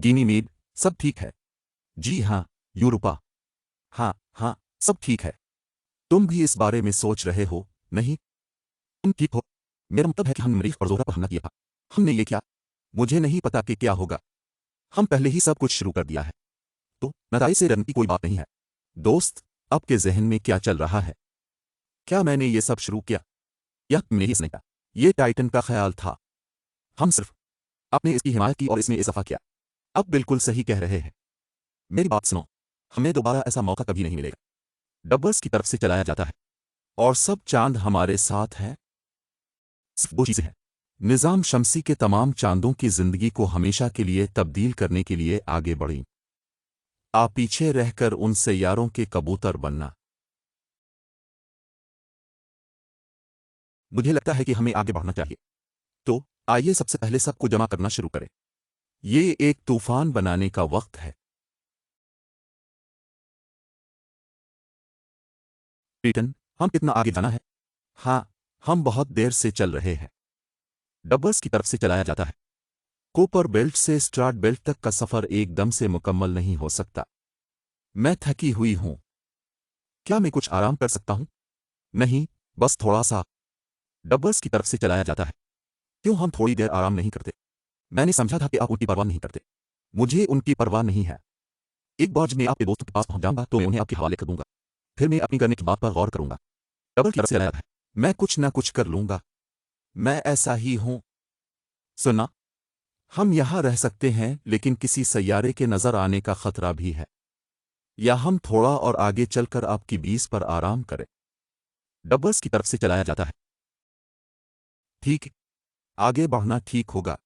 Guinea Mead, सब ठीक है। जी हाँ, यूरोपा। हाँ हाँ, सब ठीक है। तुम भी इस बारे में सोच रहे हो, नहीं? तुम ठीक हो? मेरा मतलब है कि हमने मरीख और जोहरा पर हमला किया था। हमने ये किया। मुझे नहीं पता कि क्या होगा। हम पहले ही सब कुछ शुरू कर दिया है। तो नताइज से डरने की कोई बात नहीं है। दोस्त, आपके जहन में क्या चल रहा है? क्या मैंने ये सब शुरू किया, या तुमने इसने किया? ये टाइटन का ख्याल था। हम सिर्फ आपने इसकी हिमायत की और इसमें इजाफा किया। आप बिल्कुल सही कह रहे हैं। मेरी बात सुनो, हमें दोबारा ऐसा मौका कभी नहीं मिलेगा। डबर्स की तरफ से चलाया जाता है और सब चांद हमारे साथ हैं। सिर्फ दो चीजें हैं। निजाम शमसी के तमाम चांदों की जिंदगी को हमेशा के लिए तब्दील करने के लिए आगे बढ़ी। आप पीछे रहकर उन सैयारों के कबूतर बनना। मुझे लगता है कि हमें आगे बढ़ना चाहिए। तो आइए सबसे पहले सबको जमा करना शुरू करें। ये एक तूफान बनाने का वक्त है। ब्रिटन, हम कितना आगे जाना है? हाँ, हम बहुत देर से चल रहे हैं। डबर्स की तरफ से चलाया जाता है। कोपर बेल्ट से स्ट्राट बेल्ट तक का सफर एकदम से मुकम्मल नहीं हो सकता। मैं थकी हुई हूं। क्या मैं कुछ आराम कर सकता हूं? नहीं, बस थोड़ा सा। डबर्स की तरफ से चलाया जाता है। क्यों हम थोड़ी देर आराम नहीं करते? मैंने समझा था कि आप उनकी परवाह नहीं करते। मुझे उनकी परवाह नहीं है। एक बार जब मैं आपके दोस्तों के पास पहुंच जाऊंगा तो मैं उन्हें आपके हवाले कर दूंगा। फिर मैं अपनी करने की बात पर गौर करूंगा। डबल की तरफ से चलाया जाता है। मैं कुछ ना कुछ कर लूंगा। मैं ऐसा ही हूं। सुना, हम यहां रह सकते हैं लेकिन किसी सैयारे के नजर आने का खतरा भी है। या हम थोड़ा और आगे चलकर आपकी बीस पर आराम करें। डबर्स की तरफ से चलाया जाता है। ठीक, आगे बढ़ना ठीक होगा।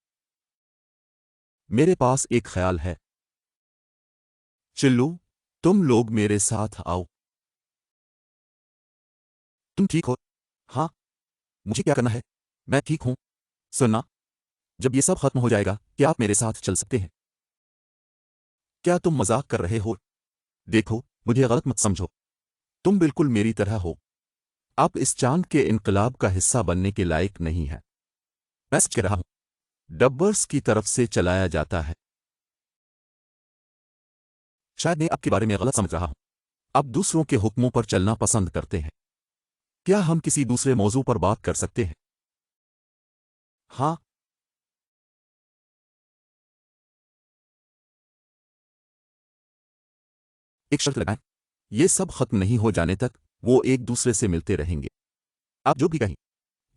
मेरे पास एक ख्याल है। चिल्लू, तुम लोग मेरे साथ आओ। तुम ठीक हो? हाँ। मुझे क्या करना है? मैं ठीक हूं। सुनना, जब ये सब खत्म हो जाएगा क्या आप मेरे साथ चल सकते हैं? क्या तुम मजाक कर रहे हो? देखो, मुझे गलत मत समझो। तुम बिल्कुल मेरी तरह हो। आप इस चांद के इनकलाब का हिस्सा बनने के लायक नहीं है। मैं सच कह रहा हूं। डब्बर्स की तरफ से चलाया जाता है। शायद मैं आपके बारे में गलत समझ रहा हूं। आप दूसरों के हुक्मों पर चलना पसंद करते हैं। क्या हम किसी दूसरे मौजू पर बात कर सकते हैं? हाँ। एक शर्त लगाएं। ये सब खत्म नहीं हो जाने तक वो एक दूसरे से मिलते रहेंगे। आप जो भी कहें।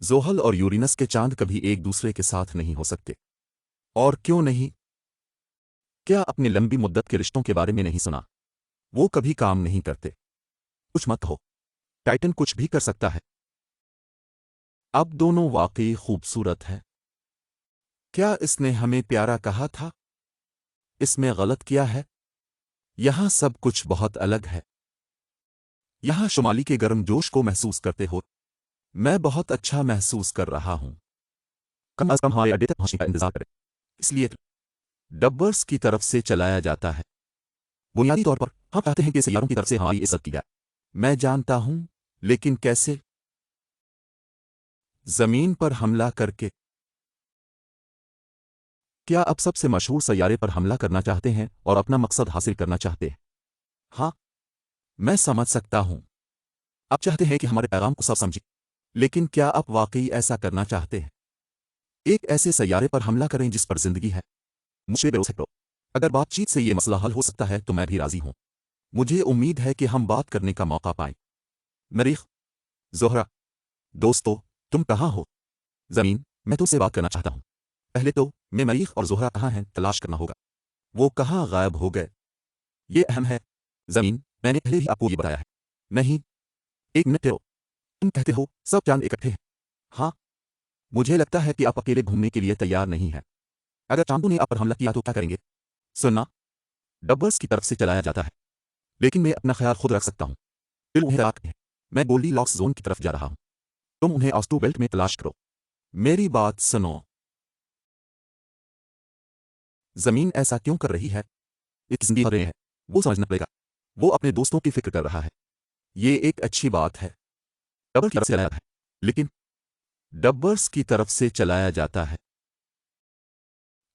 जोहल और यूरिनस के चांद कभी एक दूसरे के साथ नहीं हो सकते। और क्यों नहीं? क्या अपनी लंबी मुद्दत के रिश्तों के बारे में नहीं सुना? वो कभी काम नहीं करते। कुछ मत हो। टाइटन कुछ भी कर सकता है। अब दोनों वाकई खूबसूरत है। क्या इसने हमें प्यारा कहा था? इसमें गलत किया है? यहां सब कुछ बहुत अलग है। यहां शुमाली के गर्म जोश को महसूस करते हो। मैं बहुत अच्छा महसूस कर रहा हूं। कम अज कम हमारे अड्डे तक पहुंचने का इंतजार करें। इसलिए डब्बर्स की तरफ से चलाया जाता है। बुनियादी तौर पर हम चाहते हैं कि सैयारों की तरफ से हमारी इज्जत की जाए। मैं जानता हूं, लेकिन कैसे? जमीन पर हमला करके। क्या आप सबसे मशहूर सैयारे पर हमला करना चाहते हैं और अपना मकसद हासिल करना चाहते हैं? हाँ, मैं समझ सकता हूं। आप चाहते हैं कि हमारे पैगाम को सब समझें। लेकिन क्या आप वाकई ऐसा करना चाहते हैं? एक ऐसे सैयारे पर हमला करें जिस पर जिंदगी है। मुझे भरोसा करो। अगर बातचीत से ये मसला हल हो सकता है तो मैं भी राजी हूं। मुझे उम्मीद है कि हम बात करने का मौका पाएं। मरीख, जोहरा, दोस्तों, तुम कहाँ हो? जमीन, मैं तुमसे बात करना चाहता हूं। पहले तो मैं मरीख और जोहरा कहाँ हैं तलाश करना होगा। वो कहाँ गायब हो गए? ये अहम है। जमीन, मैंने पहले ही आपको ये बताया है। नहीं, एक मिनट ठहरो। तुम कहते हो सब चांद इकट्ठे हैं। हाँ। मुझे लगता है कि आप अकेले घूमने के लिए तैयार नहीं हैं। अगर चांदों ने आप पर हमला किया तो क्या करेंगे? सुनना, डबर्स की तरफ से चलाया जाता है। लेकिन मैं अपना ख्याल खुद रख सकता हूं। फिर उन्हें रात है। मैं गोल्डी लॉक्स जोन की तरफ जा रहा हूं। तुम उन्हें ऑस्टो बेल्ट में तलाश करो। मेरी बात सुनो। जमीन ऐसा क्यों कर रही है? एक जिंदगी भर रहे हैं। वो समझना पड़ेगा। वो अपने दोस्तों की फिक्र कर रहा है। ये एक अच्छी बात है। डबल की तरफ से चलाया जाता है। लेकिन डब्बर्स की तरफ से चलाया जाता है।